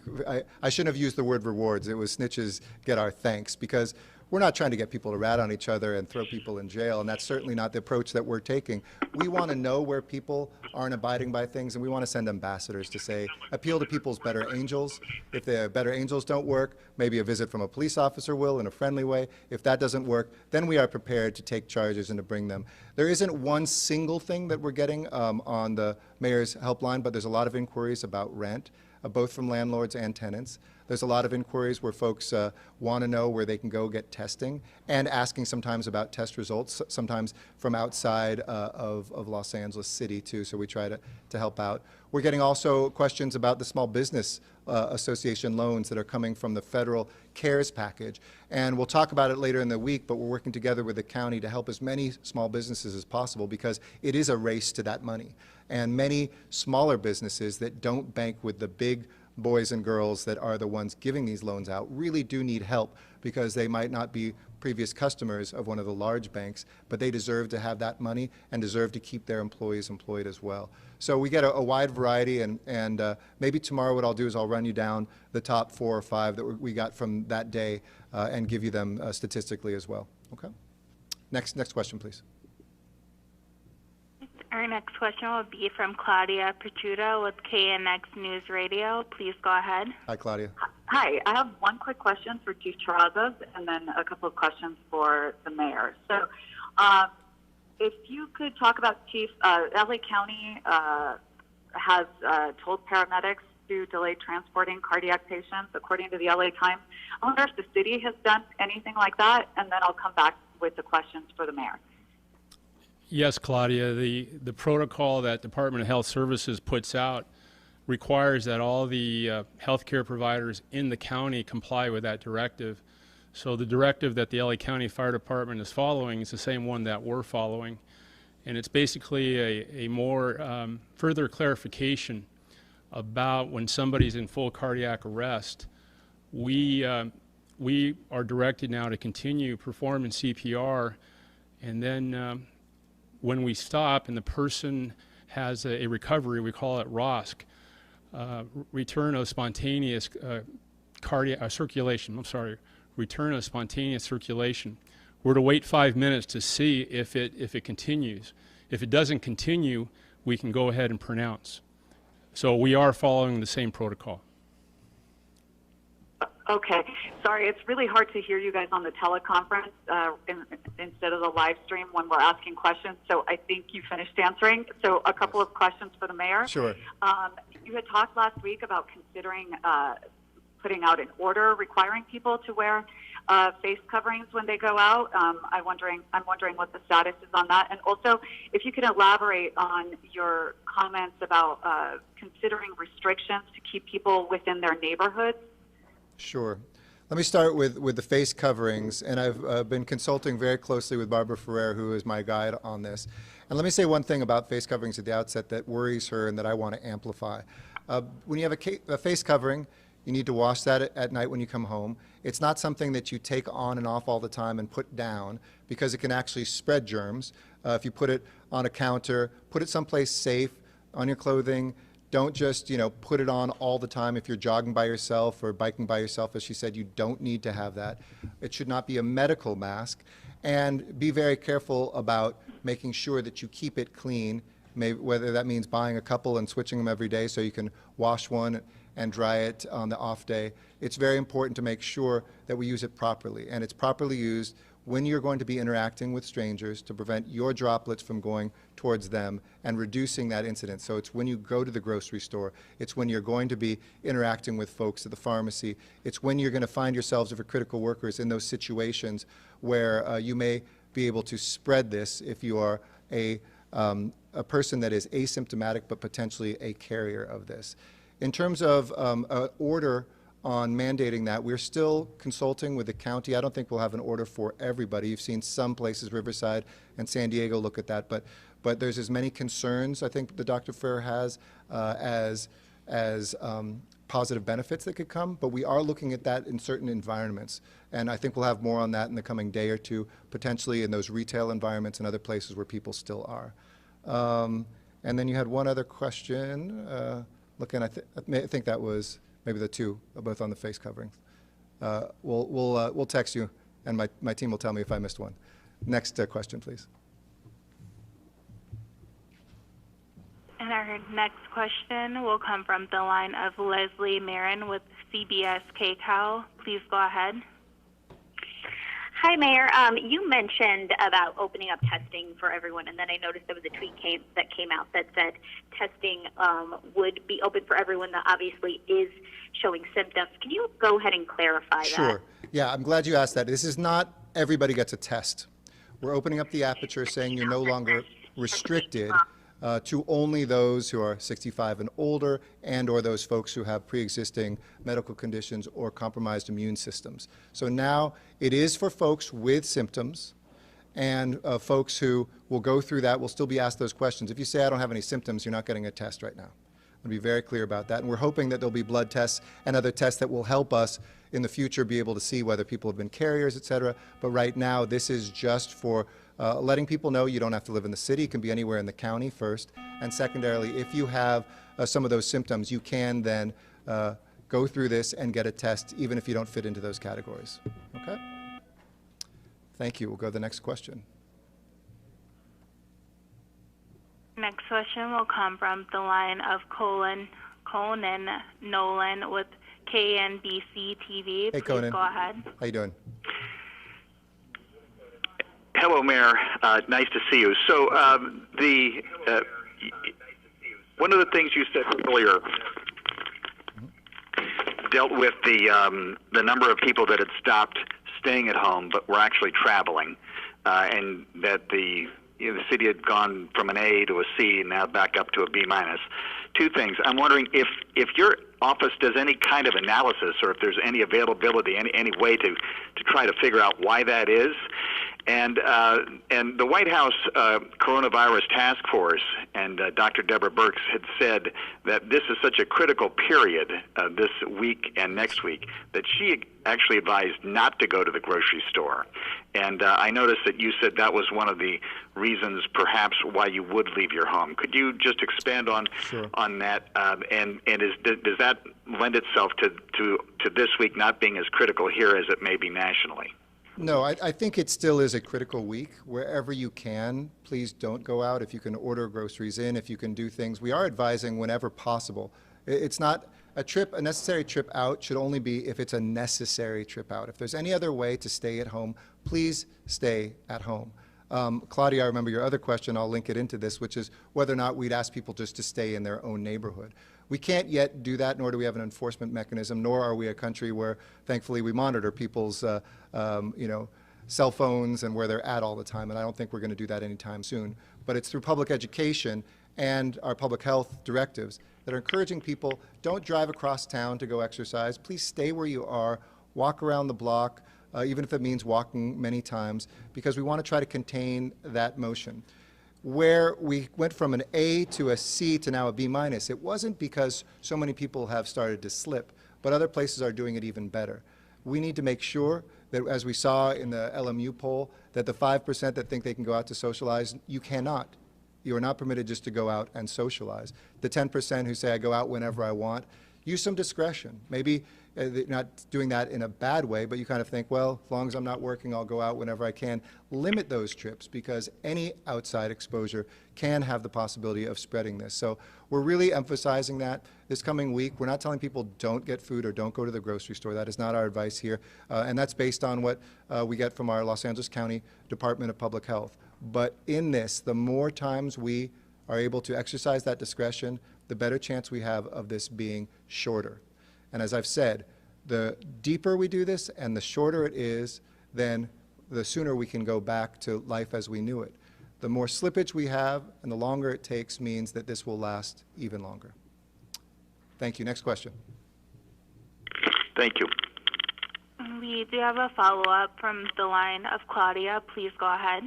I shouldn't have used the word rewards. It was snitches get our thanks, because we're not trying to get people to rat on each other and throw people in jail, and that's certainly not the approach that we're taking. We want to know where people aren't abiding by things, and we want to send ambassadors to say, appeal to people's better angels. If the better angels don't work, maybe a visit from a police officer will in a friendly way. If that doesn't work, then we are prepared to take charges and to bring them. There isn't one single thing that we're getting on the mayor's helpline, but there's a lot of inquiries about rent. both from landlords and tenants. There's a lot of inquiries where folks want to know where they can go get testing, and asking sometimes about test results, sometimes from outside of Los Angeles City too, so we try to help out. We're getting also questions about the Small Business Association loans that are coming from the federal CARES package. And we'll talk about it later in the week, but we're working together with the county to help as many small businesses as possible, because it is a race to that money. And many smaller businesses that don't bank with the big boys and girls that are the ones giving these loans out really do need help, because they might not be previous customers of one of the large banks, but they deserve to have that money and deserve to keep their employees employed as well. So we get a wide variety, and maybe tomorrow what I'll do is I'll run you down the top 4 or 5 that we got from that day and give you them statistically as well. Okay? Next question, please. Our next question will be from Claudia Pechuta with KNX News Radio. Please go ahead. Hi, Claudia. Hi, I have one quick question for Chief Terrazas and then a couple of questions for the mayor. So if you could talk about, Chief, LA County has told paramedics to delay transporting cardiac patients, according to the LA Times. I wonder if the city has done anything like that, and then I'll come back with the questions for the mayor. Yes, Claudia, the protocol that Department of Health Services puts out requires that all the healthcare providers in the county comply with that directive. So the directive that the LA County Fire Department is following is the same one that we're following. And it's basically a more further clarification about when somebody's in full cardiac arrest. We are directed now to continue performing CPR, and then when we stop and the person has a recovery, we call it ROSC, return of spontaneous cardiac circulation. Return of spontaneous circulation. We're to wait 5 minutes to see if it continues. If it doesn't continue, we can go ahead and pronounce. So we are following the same protocol. Okay. Sorry, it's really hard to hear you guys on the teleconference instead of the live stream when we're asking questions. So I think you finished answering. So a couple of questions for the mayor. Sure. You had talked last week about considering putting out an order requiring people to wear face coverings when they go out. I'm wondering what the status is on that. And also, if you could elaborate on your comments about considering restrictions to keep people within their neighborhoods. Sure. Let me start with the face coverings, and I've been consulting very closely with Barbara Ferrer, who is my guide on this. And let me say one thing about face coverings at the outset that worries her and that I want to amplify. When you have a face covering, you need to wash that at night when you come home. It's not something that you take on and off all the time and put down, because it can actually spread germs. If you put it on a counter, put it someplace safe on your clothing. Don't just, put it on all the time. If you're jogging by yourself or biking by yourself, as she said, you don't need to have that. It should not be a medical mask. And be very careful about making sure that you keep it clean, whether that means buying a couple and switching them every day so you can wash one and dry it on the off day. It's very important to make sure that we use it properly. And it's properly used when you're going to be interacting with strangers to prevent your droplets from going towards them and reducing that incidence. So it's when you go to the grocery store, it's when you're going to be interacting with folks at the pharmacy, it's when you're going to find yourselves, if you're critical workers, in those situations where you may be able to spread this if you are a person that is asymptomatic but potentially a carrier of this. In terms of an order on mandating that, we're still consulting with the county. I don't think we'll have an order for everybody. You've seen some places, Riverside and San Diego, look at that, but there's as many concerns, I think, the Dr. Ferrer has as positive benefits that could come, but we are looking at that in certain environments. And I think we'll have more on that in the coming day or two, potentially in those retail environments and other places where people still are. And then you had one other question. I think that was maybe the two, both on the face coverings. We'll text you, and my team will tell me if I missed one. Next question, please. And our next question will come from the line of Leslie Marin with CBS KCAL. Please go ahead. Hi, Mayor. You mentioned about opening up testing for everyone, and then I noticed there was a tweet that came out that said testing would be open for everyone that obviously is showing symptoms. Can you go ahead and clarify that? Sure. Yeah, I'm glad you asked that. This is not everybody gets a test. We're opening up the aperture, saying you're no longer restricted to only those who are 65 and older and or those folks who have pre-existing medical conditions or compromised immune systems. So now it is for folks with symptoms, and folks who will go through that will still be asked those questions. If you say, I don't have any symptoms, you're not getting a test right now. I'll be very clear about that. And we're hoping that there'll be blood tests and other tests that will help us in the future be able to see whether people have been carriers, et cetera. But right now, this is just for letting people know you don't have to live in the city. It can be anywhere in the county first. And secondarily, if you have some of those symptoms, you can then go through this and get a test, even if you don't fit into those categories. Okay? Thank you. We'll go to the next question. Next question will come from the line of Conan Nolan with KNBC TV. Hey, Please Conan. go ahead. How you doing? Hello, Mayor. Nice to see you. So one of the things you said earlier dealt with the number of people that had stopped staying at home but were actually traveling, and that the city had gone from an A to a C and now back up to a B minus. Two things. I'm wondering if your office does any kind of analysis, or if there's any availability, any way to try to figure out why that is. And the White House Coronavirus Task Force and Dr. Deborah Birx had said that this is such a critical period this week and next week that she actually advised not to go to the grocery store. And I noticed that you said that was one of the reasons perhaps why you would leave your home. Could you just expand on that? And does that lend itself to this week not being as critical here as it may be nationally? No, I think it still is a critical week. Wherever you can, please don't go out. If you can order groceries in, if you can do things, we are advising whenever possible. It's not a necessary trip out should only be if it's a necessary trip out. If there's any other way to stay at home, please stay at home. Claudia, I remember your other question, I'll link it into this, which is whether or not we'd ask people just to stay in their own neighborhood. We can't yet do that, nor do we have an enforcement mechanism, nor are we a country where, thankfully, we monitor people's cell phones and where they're at all the time, and I don't think we're going to do that anytime soon. But it's through public education and our public health directives that are encouraging people, don't drive across town to go exercise. Please stay where you are, walk around the block, even if it means walking many times, because we want to try to contain that motion. Where we went from an A to a C to now a B minus, it wasn't because so many people have started to slip, but other places are doing it even better. We need to make sure that, as we saw in the LMU poll, that the 5% that think they can go out to socialize, you cannot. You are not permitted just to go out and socialize. The 10% who say, I go out whenever I want, use some discretion. Maybe not doing that in a bad way, but you kind of think, well, as long as I'm not working, I'll go out whenever I can. Limit those trips, because any outside exposure can have the possibility of spreading this. So we're really emphasizing that this coming week. We're not telling people don't get food or don't go to the grocery store. That is not our advice here. And that's based on what we get from our Los Angeles County Department of Public Health. But in this, the more times we are able to exercise that discretion, the better chance we have of this being shorter. And as I've said, the deeper we do this and the shorter it is, then the sooner we can go back to life as we knew it. The more slippage we have and the longer it takes means that this will last even longer. Thank you. Next question. Thank you. We do have a follow-up from the line of Claudia. Please go ahead.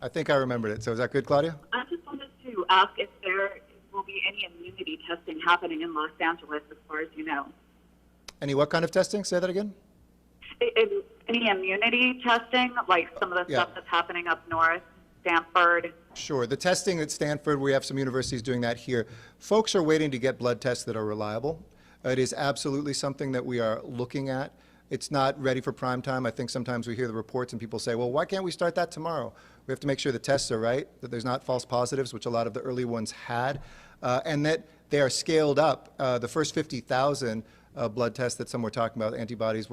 I think I remembered it. So is that good, Claudia? I just wanted to ask if there will be any immunity testing happening in Los Angeles, as far as you know. Any what kind of testing? Say that again. Any immunity testing, like some of the stuff that's happening up north, Stanford? Sure. The testing at Stanford, we have some universities doing that here. Folks are waiting to get blood tests that are reliable. It is absolutely something that we are looking at. It's not ready for prime time. I think sometimes we hear the reports and people say, well, why can't we start that tomorrow? We have to make sure the tests are right, that there's not false positives, which a lot of the early ones had, and that they are scaled up. The first 50,000 blood tests that some were talking about, antibodies,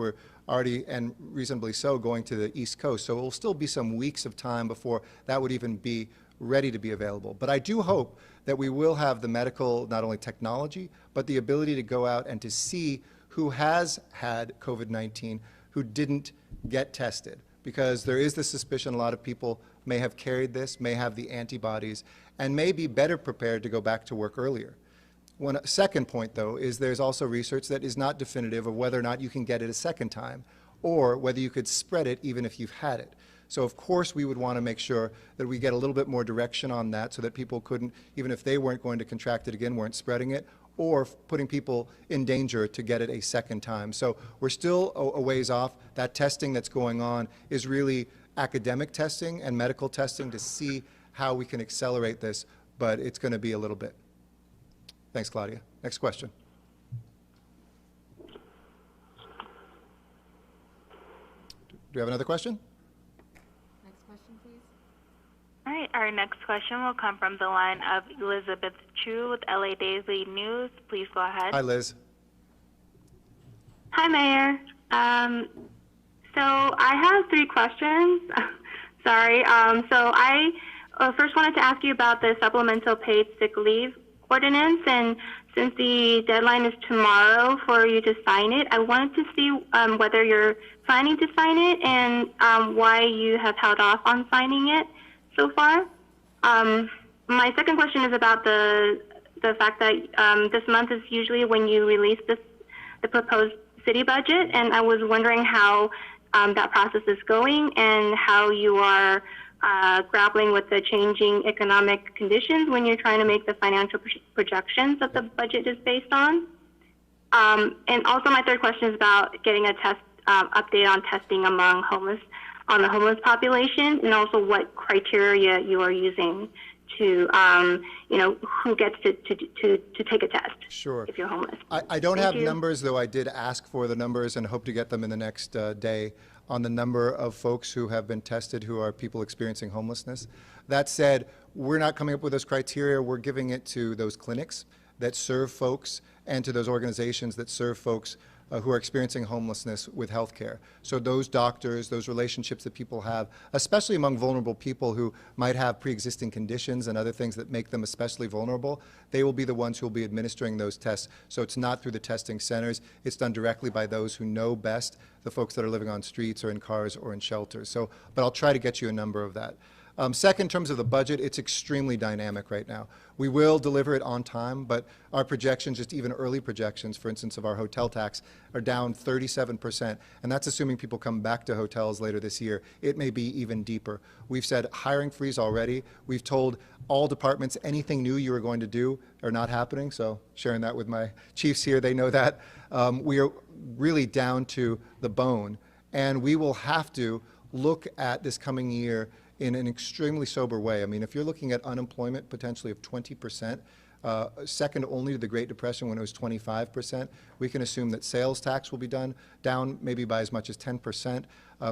already, and reasonably so, going to the East Coast. So it will still be some weeks of time before that would even be ready to be available. But I do hope that we will have the medical, not only technology, but the ability to go out and to see who has had COVID-19, who didn't get tested. Because there is the suspicion a lot of people may have carried this, may have the antibodies, and may be better prepared to go back to work earlier. One second point, though, is there's also research that is not definitive of whether or not you can get it a second time, or whether you could spread it even if you've had it. So of course we would want to make sure that we get a little bit more direction on that so that people couldn't, even if they weren't going to contract it again, weren't spreading it, or putting people in danger to get it a second time. So we're still a ways off. That testing that's going on is really academic testing and medical testing to see how we can accelerate this, but it's going to be a little bit. Thanks, Claudia. Next question. Do we have another question? Next question, please. All right, our next question will come from the line of Elizabeth Chu with LA Daily News. Please go ahead. Hi, Liz. Hi, Mayor. So I have 3 questions. Sorry. So I first wanted to ask you about the supplemental paid sick leave ordinance, and since the deadline is tomorrow for you to sign it, I wanted to see whether you're planning to sign it and why you have held off on signing it so far. My second question is about the fact that this month is usually when you release the proposed city budget, and I was wondering how that process is going and how you are grappling with the changing economic conditions when you're trying to make the financial projections that the budget is based on. And also my third question is about getting a update on testing among the homeless population, and also what criteria you are using to, who gets to take a test. Sure. If you're homeless. I don't have numbers, though I did ask for the numbers and hope to get them in the next day on the number of folks who have been tested who are people experiencing homelessness. That said, we're not coming up with those criteria. We're giving it to those clinics that serve folks and to those organizations that serve folks who are experiencing homelessness with health care. So those doctors, those relationships that people have, especially among vulnerable people who might have pre-existing conditions and other things that make them especially vulnerable, they will be the ones who will be administering those tests. So it's not through the testing centers. It's done directly by those who know best, the folks that are living on streets or in cars or in shelters. So, but I'll try to get you a number of that. Second, in terms of the budget, it's extremely dynamic right now. We will deliver it on time, but our projections, just even early projections, for instance, of our hotel tax, are down 37%, and that's assuming people come back to hotels later this year. It may be even deeper. We've said hiring freeze already. We've told all departments anything new you are going to do are not happening, so sharing that with my chiefs here, they know that. We are really down to the bone, and we will have to look at this coming year in an extremely sober way. I mean, if you're looking at unemployment potentially of 20%, second only to the Great Depression when it was 25%, we can assume that sales tax will be down maybe by as much as 10%.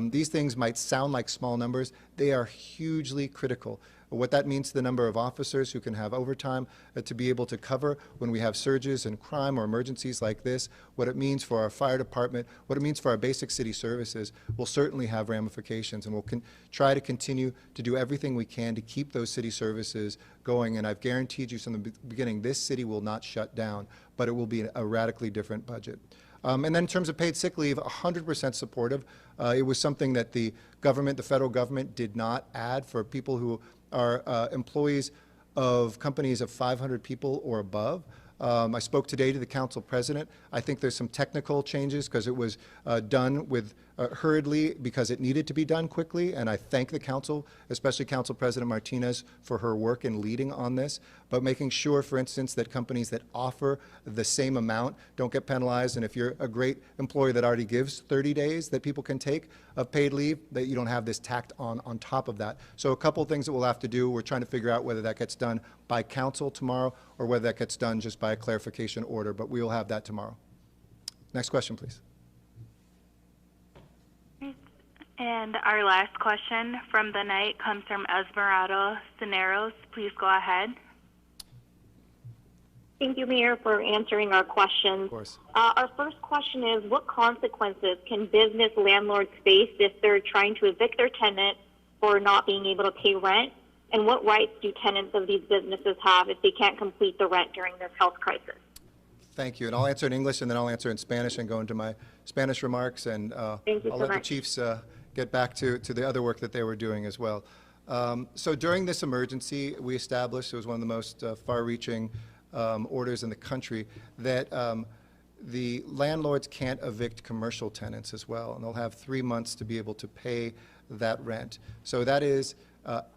These things might sound like small numbers. They are hugely critical. What that means to the number of officers who can have overtime to be able to cover when we have surges in crime or emergencies like this, what it means for our fire department, what it means for our basic city services will certainly have ramifications, and we'll try to continue to do everything we can to keep those city services going. And I've guaranteed you from the beginning, this city will not shut down, but it will be a radically different budget. And then in terms of paid sick leave, 100% supportive. It was something that the government, the federal government, did not add for people who are employees of companies of 500 people or above. I spoke today to the council president. I think there's some technical changes because it was done with hurriedly because it needed to be done quickly, and I thank the council, especially Council President Martinez, for her work in leading on this, but making sure, for instance, that companies that offer the same amount don't get penalized, and if you're a great employer that already gives 30 days that people can take of paid leave, that you don't have this tacked on top of that. So a couple of things that we'll have to do. We're trying to figure out whether that gets done by council tomorrow or whether that gets done just by a clarification order, but we will have that tomorrow. Next question, please. And our last question from the night comes from Esmeralda Cineros. Please go ahead. Thank you, Mayor, for answering our questions. Of course. Our first question is, what consequences can business landlords face if they're trying to evict their tenant for not being able to pay rent? And what rights do tenants of these businesses have if they can't complete the rent during this health crisis? Thank you. And I'll answer in English, and then I'll answer in Spanish and go into my Spanish remarks. And I'll let the chiefs get back to the other work that they were doing as well. So during this emergency, we established, it was one of the most far-reaching orders in the country, that the landlords can't evict commercial tenants as well, and they'll have 3 months to be able to pay that rent. So that is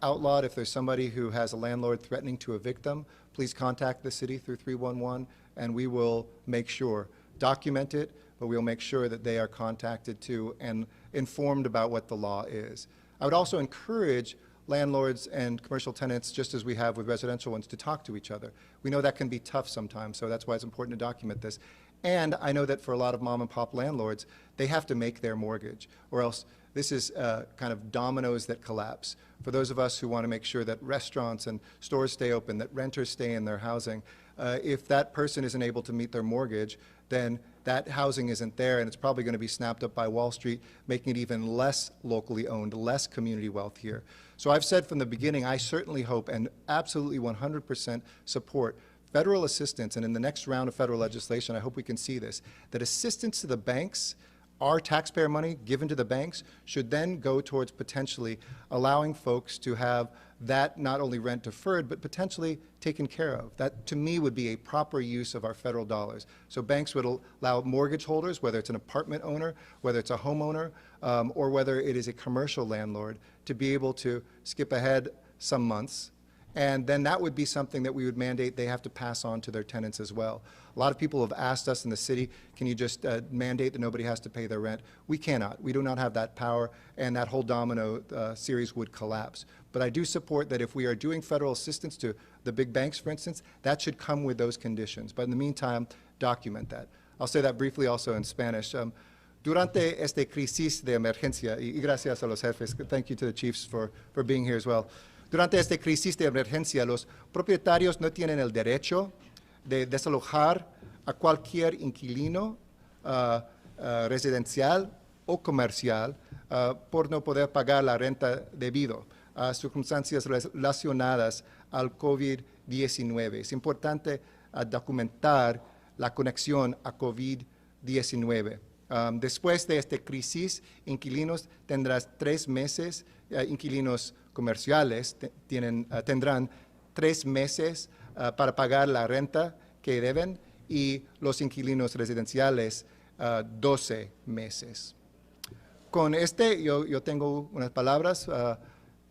outlawed. If there's somebody who has a landlord threatening to evict them, please contact the city through 311, and we will make sure, document it, but we'll make sure that they are contacted too and informed about what the law is. I would also encourage landlords and commercial tenants, just as we have with residential ones, to talk to each other. We know that can be tough sometimes, so that's why it's important to document this. And I know that for a lot of mom and pop landlords, they have to make their mortgage, or else this is kind of dominoes that collapse. For those of us who want to make sure that restaurants and stores stay open, that renters stay in their housing, if that person isn't able to meet their mortgage, then that housing isn't there, and it's probably going to be snapped up by Wall Street, making it even less locally owned, less community wealth here. So I've said from the beginning, I certainly hope and absolutely 100% support federal assistance, and in the next round of federal legislation, I hope we can see this, that assistance to the banks, our taxpayer money given to the banks, should then go towards potentially allowing folks to have that not only rent deferred, but potentially taken care of. That, to me, would be a proper use of our federal dollars. So banks would allow mortgage holders, whether it's an apartment owner, whether it's a homeowner, or whether it is a commercial landlord, to be able to skip ahead some months. And then that would be something that we would mandate they have to pass on to their tenants as well. A lot of people have asked us in the city, can you just mandate that nobody has to pay their rent? We cannot. We do not have that power, and that whole domino series would collapse. But I do support that if we are doing federal assistance to the big banks, for instance, that should come with those conditions. But in the meantime, document that. I'll say that briefly also in Spanish. Durante esta crisis de emergencia, y gracias a los jefes, thank you to the chiefs for being here as well. Durante esta crisis de emergencia, los propietarios no tienen el derecho de desalojar a cualquier inquilino residencial o comercial por no poder pagar la renta debido a circunstancias relacionadas al COVID-19. Es importante documentar la conexión a COVID-19. Después de esta crisis, inquilinos tendrán 3 meses, inquilinos comerciales tendrán 3 meses para pagar la renta que deben, y los inquilinos residenciales 12 meses. Con yo tengo unas palabras.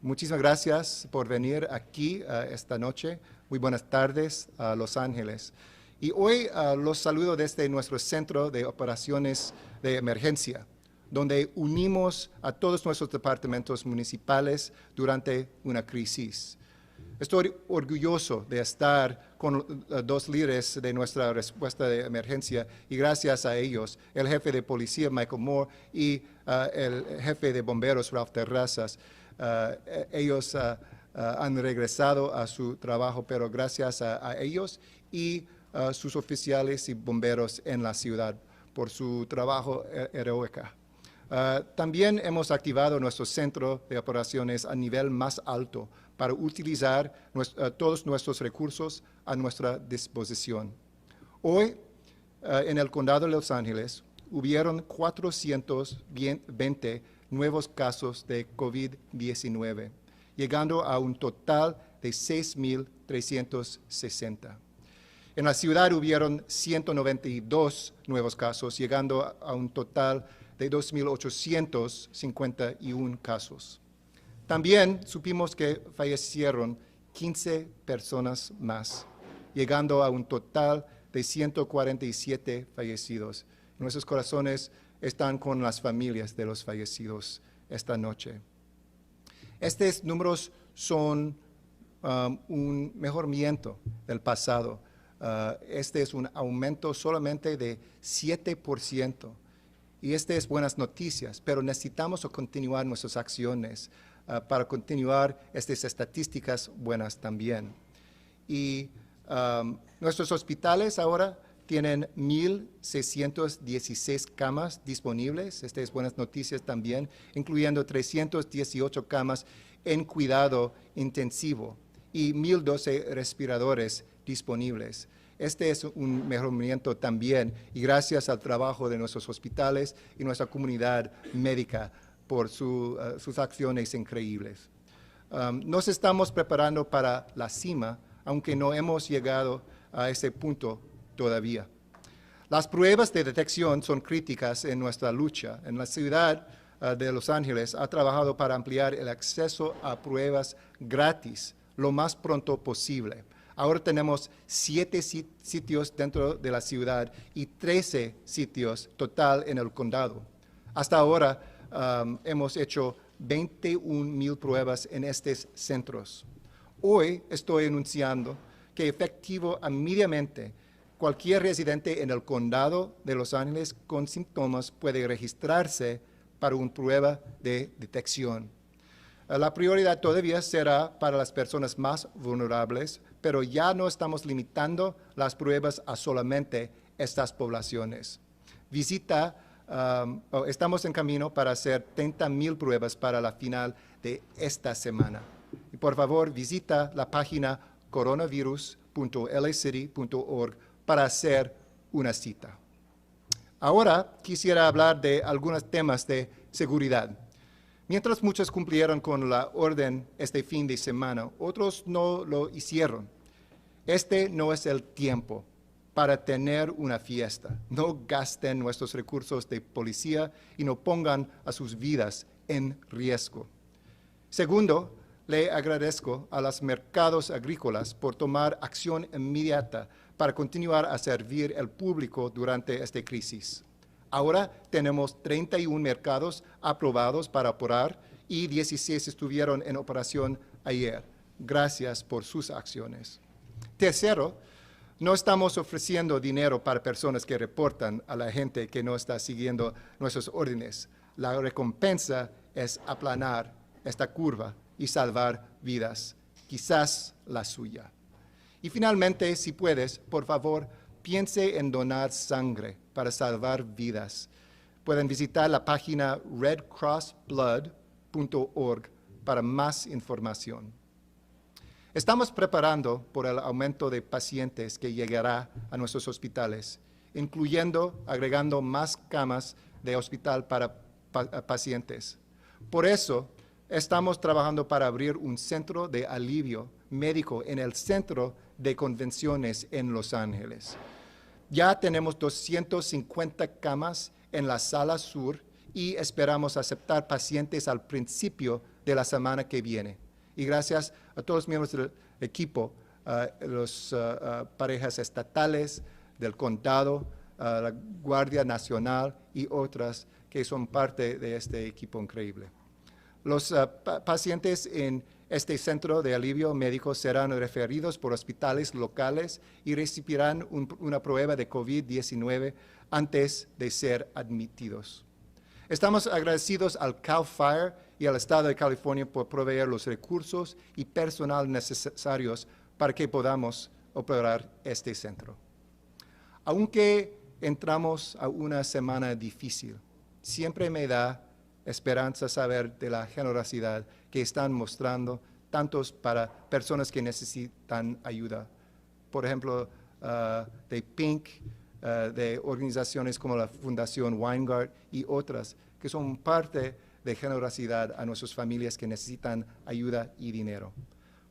Muchísimas gracias por venir aquí esta noche. Muy buenas tardes a Los Ángeles. Y hoy los saludo desde nuestro centro de operaciones de emergencia, donde unimos a todos nuestros departamentos municipales durante una crisis. Estoy orgulloso de estar con 2 líderes de nuestra respuesta de emergencia, y gracias a ellos, el jefe de policía Michael Moore y el jefe de bomberos Ralph Terrazas. Ellos han regresado a su trabajo, pero gracias a ellos y sus oficiales y bomberos en la ciudad por su trabajo heroico. También hemos activado nuestro centro de operaciones a nivel más alto para utilizar todos nuestros recursos a nuestra disposición. Hoy, en el condado de Los Ángeles, hubieron 420 nuevos casos de COVID-19, llegando a un total de 6,360. En la ciudad hubieron 192 nuevos casos, llegando a un total de 2,851 casos. También supimos que fallecieron 15 personas más, llegando a un total de 147 fallecidos. Nuestros corazones están con las familias de los fallecidos esta noche. Estos números son un mejoramiento del pasado. Este es un aumento solamente de 7%. Y estas es buenas noticias, pero necesitamos continuar nuestras acciones para continuar estas estadísticas buenas también. Y Nuestros hospitales ahora tienen 1,616 camas disponibles. Estas es buenas noticias también, incluyendo 318 camas en cuidado intensivo y 1,012 respiradores disponibles. Este es un mejoramiento también y gracias al trabajo de nuestros hospitales y nuestra comunidad médica por sus acciones increíbles. Nos estamos preparando para la cima, aunque no hemos llegado a ese punto todavía. Las pruebas de detección son críticas en nuestra lucha. En la ciudad de Los Ángeles ha trabajado para ampliar el acceso a pruebas gratis lo más pronto posible. Ahora tenemos 7 sitios dentro de la ciudad y 13 sitios total en el condado. Hasta ahora hemos hecho 21,000 pruebas en estos centros. Hoy estoy anunciando que efectivo inmediatamente cualquier residente en el condado de Los Ángeles con síntomas puede registrarse para una prueba de detección. La prioridad todavía será para las personas más vulnerables, pero ya no estamos limitando las pruebas a solamente estas poblaciones. Estamos en camino para hacer 30,000 pruebas para la final de esta semana. Y por favor, visita la página coronavirus.lacity.org para hacer una cita. Ahora quisiera hablar de algunos temas de seguridad. Mientras muchos cumplieron con la orden este fin de semana, otros no lo hicieron. Este no es el tiempo para tener una fiesta. No gasten nuestros recursos de policía y no pongan a sus vidas en riesgo. Segundo, le agradezco a los mercados agrícolas por tomar acción inmediata para continuar a servir al público durante esta crisis. Ahora tenemos 31 mercados aprobados para operar y 16 estuvieron en operación ayer. Gracias por sus acciones. Tercero, no estamos ofreciendo dinero para personas que reportan a la gente que no está siguiendo nuestras órdenes. La recompensa es aplanar esta curva y salvar vidas, quizás la suya. Y finalmente, si puedes, por favor, piense en donar sangre para salvar vidas. Pueden visitar la página redcrossblood.org para más información. Estamos preparando por el aumento de pacientes que llegará a nuestros hospitales, incluyendo agregando más camas de hospital para pacientes. Por eso, estamos trabajando para abrir un centro de alivio médico en el centro de convenciones en Los Ángeles. Ya tenemos 250 camas en la sala sur y esperamos aceptar pacientes al principio de la semana que viene. Y gracias a todos los miembros del equipo, las parejas estatales del condado, la Guardia Nacional y otras que son parte de este equipo increíble. Los pacientes en este centro de alivio médico serán referidos por hospitales locales y recibirán una prueba de COVID-19 antes de ser admitidos. Estamos agradecidos al CAL FIRE y al Estado de California por proveer los recursos y personal necesarios para que podamos operar este centro. Aunque entramos a una semana difícil, siempre me da esperanza saber de la generosidad que están mostrando tantos para personas que necesitan ayuda. Por ejemplo, de Pink, de organizaciones como la Fundación Weingartz y otras que son parte de generosidad a nuestras familias que necesitan ayuda y dinero.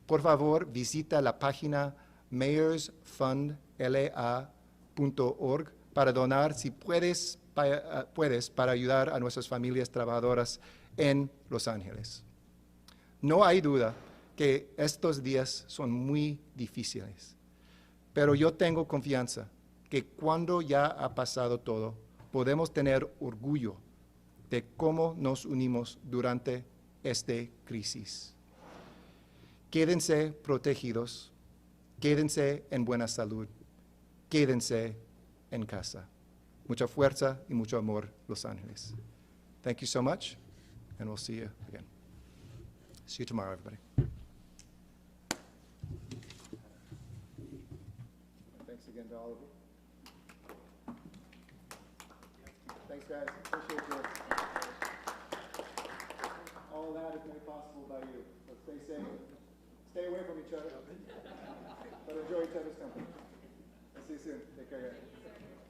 Por favor, visita la página mayorsfundla.org para donar si puedes para ayudar a nuestras familias trabajadoras en Los Ángeles. No hay duda que estos días son muy difíciles, pero yo tengo confianza que cuando ya ha pasado todo, podemos tener orgullo de cómo nos unimos durante esta crisis. Quédense protegidos, quédense en buena salud, quédense en casa. Mucha fuerza y mucho amor, Los Ángeles. Thank you so much, and we'll see you again. See you tomorrow, everybody. again to all of you. Thanks, guys. Appreciate you. All that is made possible by you. So stay safe. Stay away from each other. But enjoy each other's company. I'll see you soon. Take care, guys.